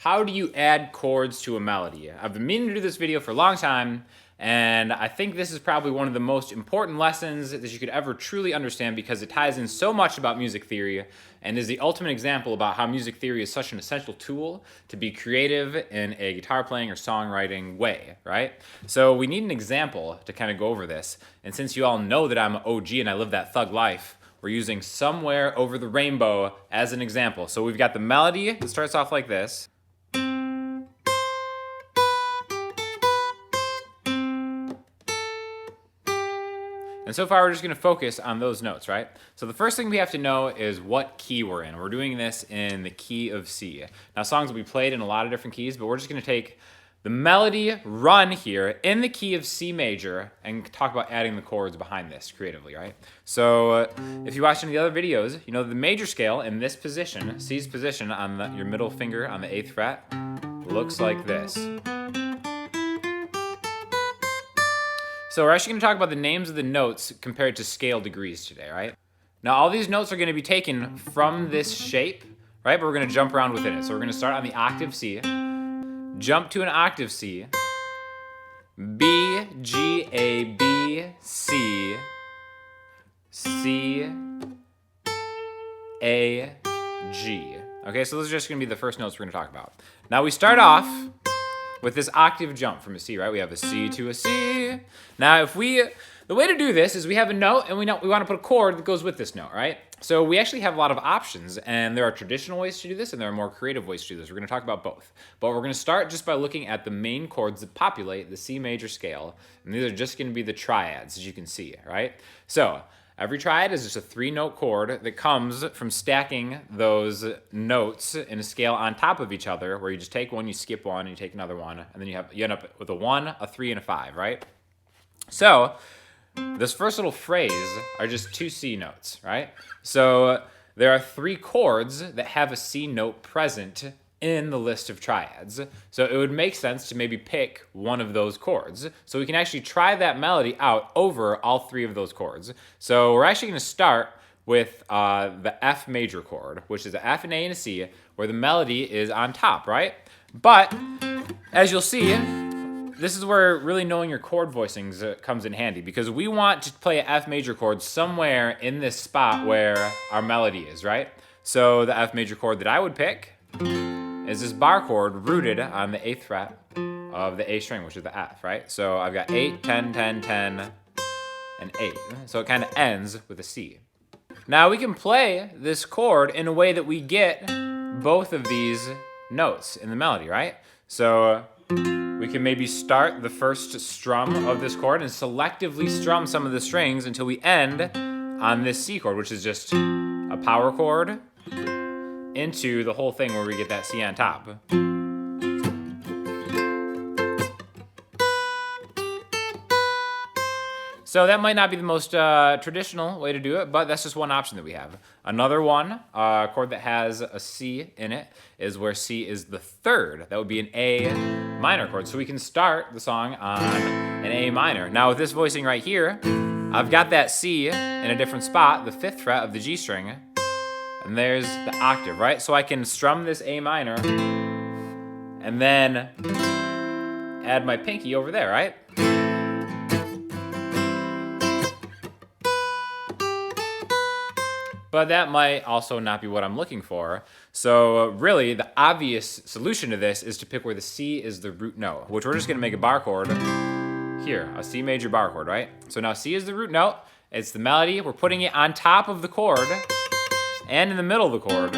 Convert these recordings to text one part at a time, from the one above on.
how do you add chords to a melody? I've been meaning to do this video for a long time, and I think this is probably one of the most important lessons that you could ever truly understand because it ties in so much about music theory and is the ultimate example about how music theory is such an essential tool to be creative in a guitar playing or songwriting way, right? So we need an example to kind of go over this, and since you all know that I'm an OG and I live that thug life, we're using Somewhere Over the Rainbow as an example. So we've got the melody that starts off like this. And so far, we're just gonna focus on those notes, right? So the first thing we have to know is what key we're in. We're doing this in the key of C. Now, songs will be played in a lot of different keys, but we're just gonna take the melody run here in the key of C major and talk about adding the chords behind this creatively, right? So if you watched any of the other videos, you know the major scale in this position, C's position on your middle finger on the 8th fret, looks like this. So we're actually going to talk about the names of the notes compared to scale degrees today, right? Now all these notes are going to be taken from this shape, right? But we're going to jump around within it. So we're going to start on the octave C, jump to an octave C, B, G, A, B, C, C, A, G. Okay, so those are just going to be the first notes we're going to talk about. Now we start off with this octave jump from a C, right? We have a C to a C. Now, the way to do this is we have a note and we want to put a chord that goes with this note, right? So we actually have a lot of options, and there are traditional ways to do this and there are more creative ways to do this. We're going to talk about both. But we're going to start just by looking at the main chords that populate the C major scale, and these are just going to be the triads, as you can see, right? So every triad is just a 3-note chord that comes from stacking those notes in a scale on top of each other, where you just take one, you skip one, and you take another one, and then you end up with a 1, a 3, and a 5, right? So this first little phrase are just 2 C notes, right? So there are 3 chords that have a C note present in the list of triads. So it would make sense to maybe pick one of those chords. So we can actually try that melody out over all 3 of those chords. So we're actually going to start with the F major chord, which is an F, an A, and a C, where the melody is on top, right? But as you'll see, this is where really knowing your chord voicings comes in handy, because we want to play an F major chord somewhere in this spot where our melody is, right? So the F major chord that I would pick is this bar chord rooted on the 8th fret of the A string, which is the F, right? So I've got 8, 10, 10, 10, and 8. So it kind of ends with a C. Now we can play this chord in a way that we get both of these notes in the melody, right? So we can maybe start the first strum of this chord and selectively strum some of the strings until we end on this C chord, which is just a power chord into the whole thing where we get that C on top. So that might not be the most traditional way to do it, but that's just one option that we have. Another one, chord that has a C in it, is where C is the 3rd. That would be an A minor chord. So we can start the song on an A minor. Now with this voicing right here, I've got that C in a different spot, the 5th fret of the G string, and there's the octave, right? So I can strum this A minor and then add my pinky over there, right? But that might also not be what I'm looking for. So really, the obvious solution to this is to pick where the C is the root note, which we're just gonna make a bar chord here, a C major bar chord, right? So now C is the root note, it's the melody, we're putting it on top of the chord and in the middle of the chord.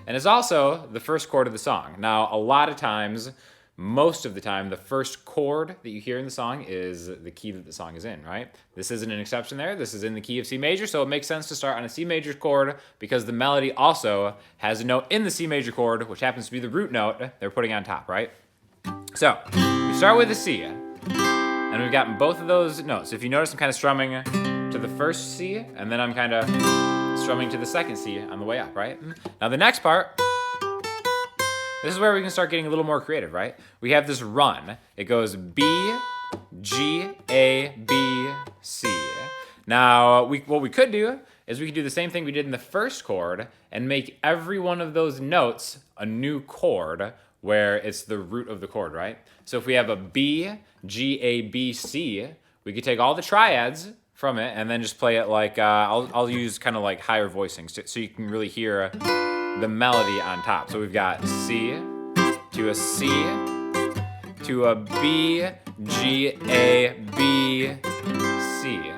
And it's also the first chord of the song. Now, a lot of times, most of the time, the first chord that you hear in the song is the key that the song is in, right? This isn't an exception there. This is in the key of C major, so it makes sense to start on a C major chord because the melody also has a note in the C major chord, which happens to be the root note they're putting on top, right? So, we start with a C, and we've got both of those notes. If you notice, I'm kind of strumming to the first C, and then I'm kind of strumming to the second C on the way up, right? Now the next part, this is where we can start getting a little more creative, right? We have this run. It goes B, G, A, B, C. Now, what we could do is we could do the same thing we did in the first chord and make every one of those notes a new chord where it's the root of the chord, right? So if we have a B, G, A, B, C, we could take all the triads from it and then just play it like, I'll use kind of like higher voicings so you can really hear the melody on top. So we've got C to a C to a B, G, A, B, C.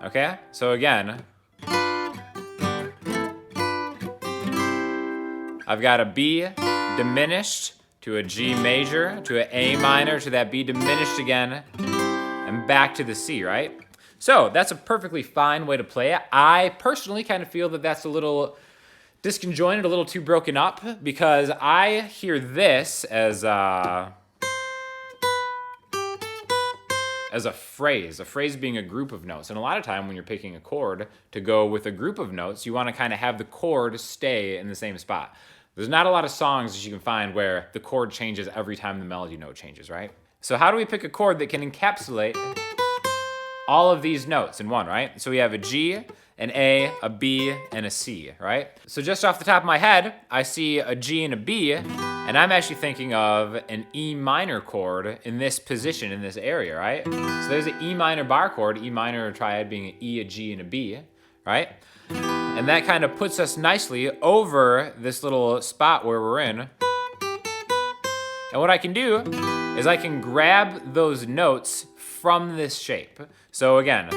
Okay? So again, I've got a B diminished to a G major to an A minor to that B diminished again and back to the C, right? So that's a perfectly fine way to play it. I personally kind of feel that that's a little disconjointed, a little too broken up, because I hear this as a phrase being a group of notes. And a lot of time when you're picking a chord to go with a group of notes, you want to kind of have the chord stay in the same spot. There's not a lot of songs that you can find where the chord changes every time the melody note changes, right? So how do we pick a chord that can encapsulate all of these notes in one, right? So we have a G, an A, a B, and a C, right? So just off the top of my head, I see a G and a B, and I'm actually thinking of an E minor chord in this position, in this area, right? So there's an E minor bar chord, E minor triad being an E, a G, and a B, right? And that kind of puts us nicely over this little spot where we're in. And what I can do is I can grab those notes from this shape. So again,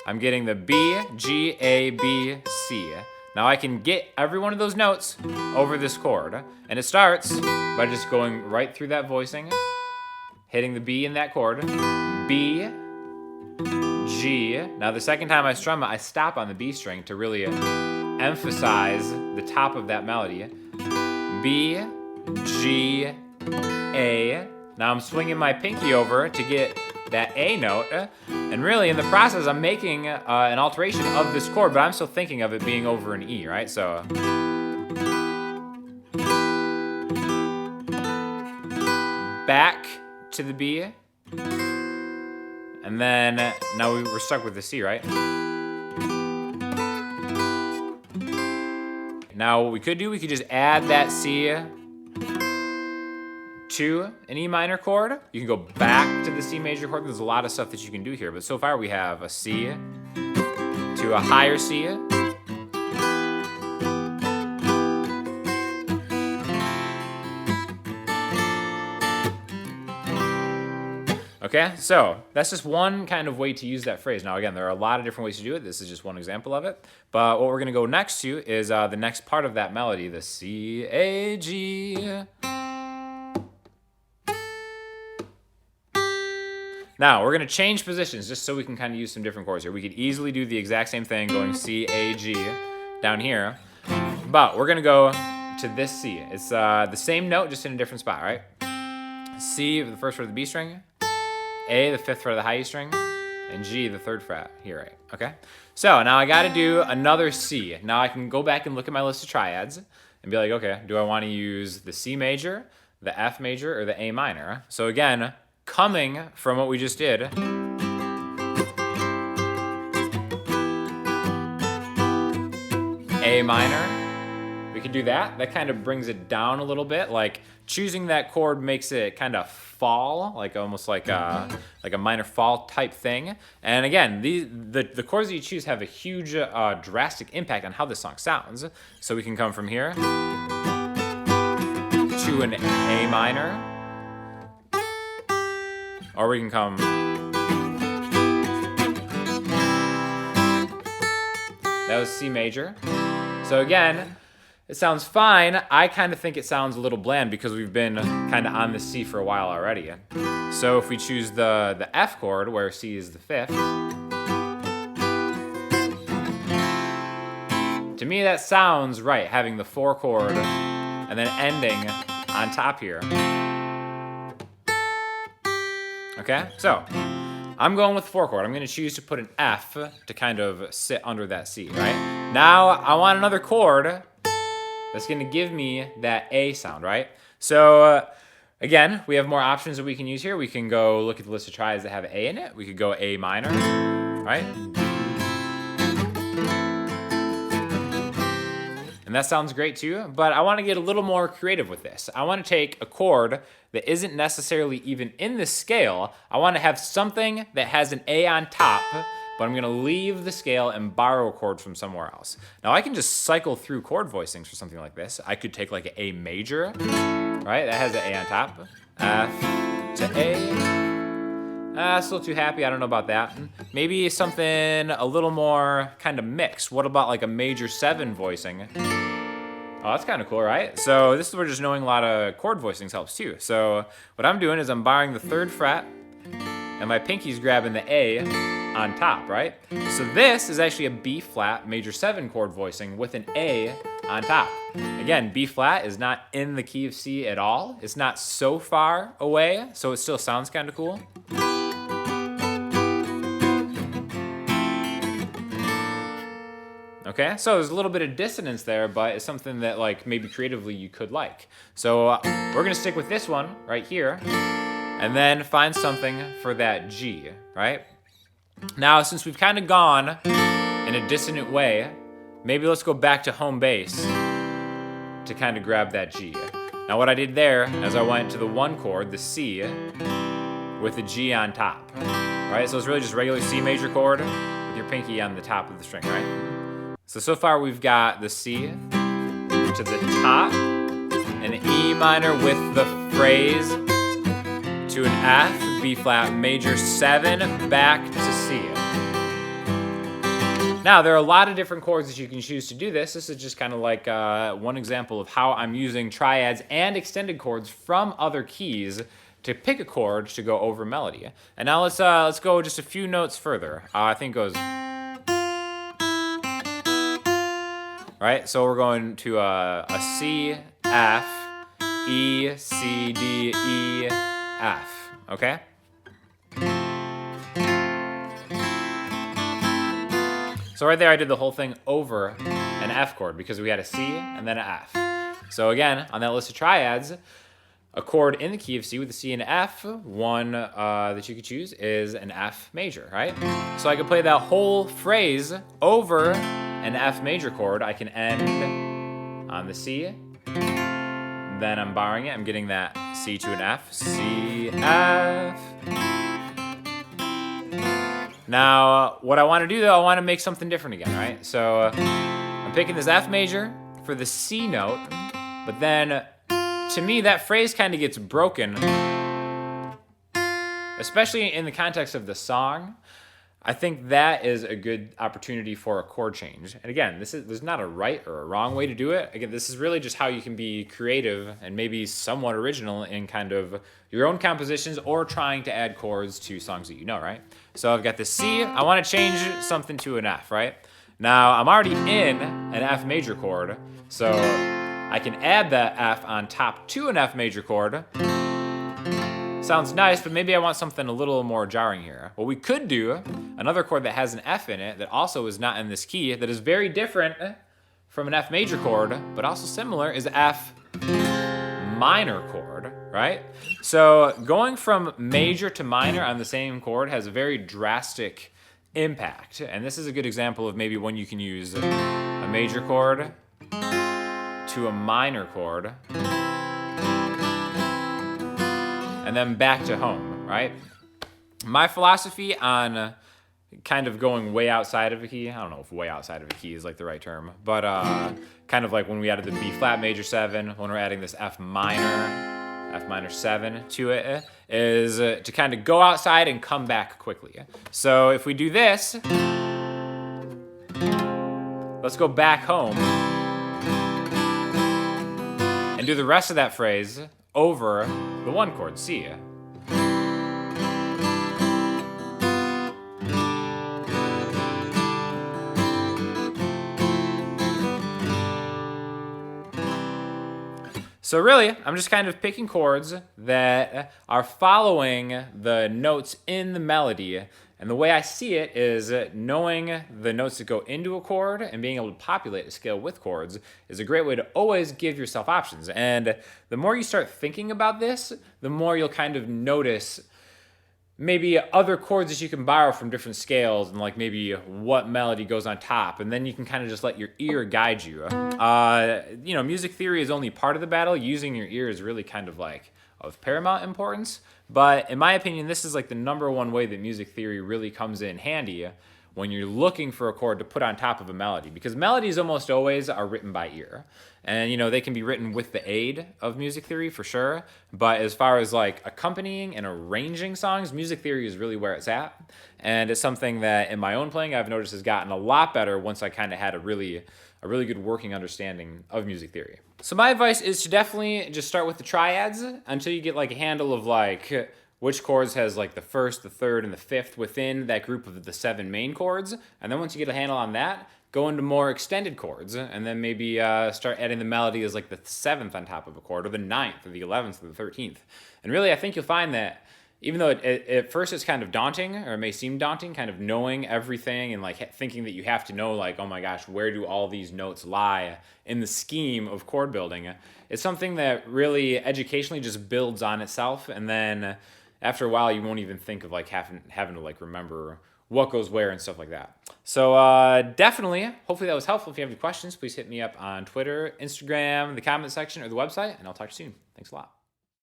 I'm getting the B, G, A, B, C. Now I can get every one of those notes over this chord. And it starts by just going right through that voicing, hitting the B in that chord, B, G. Now the second time I strum it, I stop on the B string to really emphasize the top of that melody. B, G, A. Now I'm swinging my pinky over to get that A note, and really in the process I'm making an alteration of this chord, but I'm still thinking of it being over an E, right? So back to the B, and then now we're stuck with the C, right? Now what we could do, we could just add that C to an E minor chord. You can go back to the C major chord. There's a lot of stuff that you can do here, but so far we have a C to a higher C, okay, so that's just one kind of way to use that phrase. Now again, there are a lot of different ways to do it. This is just one example of it. But what we're gonna go next to is the next part of that melody, the C, A, G. Now, we're going to change positions just so we can kind of use some different chords here. We could easily do the exact same thing going C, A, G down here. But we're going to go to this C. It's the same note, just in a different spot, right? C, the first fret of the B string. A, the fifth fret of the high E string. And G, the third fret here, right? Okay? So, now I got to do another C. Now I can go back and look at my list of triads and be like, okay, do I want to use the C major, the F major, or the A minor? So again, coming from what we just did, A minor, we could do that. That kind of brings it down a little bit. Like choosing that chord makes it kind of fall, like almost like a minor fall type thing. And again, the chords that you choose have a huge drastic impact on how this song sounds. So we can come from here to an A minor, or we can come that was C major. So again, it sounds fine. I kind of think it sounds a little bland because we've been kind of on the C for a while already. So if we choose the F chord, where C is the fifth, to me that sounds right, having the 4 chord and then ending on top here. Okay, so I'm going with the 4 chord. I'm going to choose to put an F to kind of sit under that C, right? Now I want another chord that's going to give me that A sound, right? So again, we have more options that we can use here. We can go look at the list of triads that have A in it. We could go A minor. right? And that sounds great too, but I want to get a little more creative with this. I want to take a chord that isn't necessarily even in the scale. I want to have something that has an A on top, but I'm going to leave the scale and borrow a chord from somewhere else. Now I can just cycle through chord voicings for something like this. I could take like an A major, right? That has an A on top. F to A. Still too happy, I don't know about that. Maybe something a little more kind of mixed. What about like a major 7 voicing? Oh, that's kind of cool, right? So this is where just knowing a lot of chord voicings helps too. So what I'm doing is I'm borrowing the 3rd fret and my pinky's grabbing the A on top, right? So this is actually a B flat major 7 chord voicing with an A on top. Again, B flat is not in the key of C at all. It's not so far away, so it still sounds kind of cool. Okay, so there's a little bit of dissonance there, but it's something that like maybe creatively you could like. So we're gonna stick with this one right here and then find something for that G, right? Now, since we've kind of gone in a dissonant way, maybe let's go back to home base to kind of grab that G. Now what I did there is I went to the 1 chord, the C, with the G on top, right? So it's really just regular C major chord with your pinky on the top of the string, right? So far we've got the C to the top, an E minor with the phrase to an F, B flat major 7, back to C. Now there are a lot of different chords that you can choose to do this. This is just kind of like one example of how I'm using triads and extended chords from other keys to pick a chord to go over melody. And now let's go just a few notes further. I think it goes. Right, so we're going to a C, F, E, C, D, E, F, okay? So right there I did the whole thing over an F chord because we had a C and then an F. So again, on that list of triads, a chord in the key of C with a C and an F, one that you could choose is an F major, right? So I could play that whole phrase over an F major chord. I can end on the C, then I'm borrowing it. I'm getting that C to an F, C, F. Now, what I want to do though, I want to make something different again, right? So I'm picking this F major for the C note, but then to me, that phrase kind of gets broken, especially in the context of the song. I think that is a good opportunity for a chord change. And again, there's not a right or a wrong way to do it. Again, this is really just how you can be creative and maybe somewhat original in kind of your own compositions or trying to add chords to songs that you know, right? So I've got the C. I want to change something to an F, right? Now, I'm already in an F major chord, so I can add that F on top to an F major chord. Sounds nice, but maybe I want something a little more jarring here. What we could do, another chord that has an F in it that also is not in this key, that is very different from an F major chord, but also similar, is F minor chord, right? So going from major to minor on the same chord has a very drastic impact. And this is a good example of maybe when you can use a major chord to a minor chord, and then back to home, right? My philosophy on kind of going way outside of a key, I don't know if way outside of a key is like the right term, but kind of like when we added the B flat major 7, when we're adding this F minor 7 to it, is to kind of go outside and come back quickly. So if we do this, let's go back home and do the rest of that phrase over the 1 chord, C. So really, I'm just kind of picking chords that are following the notes in the melody. And the way I see it is knowing the notes that go into a chord and being able to populate a scale with chords is a great way to always give yourself options. And the more you start thinking about this, the more you'll kind of notice maybe other chords that you can borrow from different scales and like maybe what melody goes on top, and then you can kind of just let your ear guide you. Music theory is only part of the battle. Using your ear is really kind of like of paramount importance, but in my opinion, this is like the number one way that music theory really comes in handy when you're looking for a chord to put on top of a melody, because melodies almost always are written by ear. And, they can be written with the aid of music theory for sure. But as far as like accompanying and arranging songs, music theory is really where it's at. And it's something that in my own playing, I've noticed has gotten a lot better once I kind of had a really good working understanding of music theory. So my advice is to definitely just start with the triads until you get like a handle of like which chords has like the first, the third, and the fifth within that group of the 7 main chords. And then once you get a handle on that, go into more extended chords, and then maybe start adding the melody as like the 7th on top of a chord, or the 9th, or the 11th, or the 13th. And really, I think you'll find that even though at first it's kind of daunting, or it may seem daunting, kind of knowing everything and like thinking that you have to know like, oh my gosh, where do all these notes lie in the scheme of chord building? It's something that really educationally just builds on itself, and then after a while you won't even think of like having to like remember what goes where and stuff like that. So definitely, hopefully that was helpful. If you have any questions, please hit me up on Twitter, Instagram, the comment section, or the website, and I'll talk to you soon. Thanks a lot.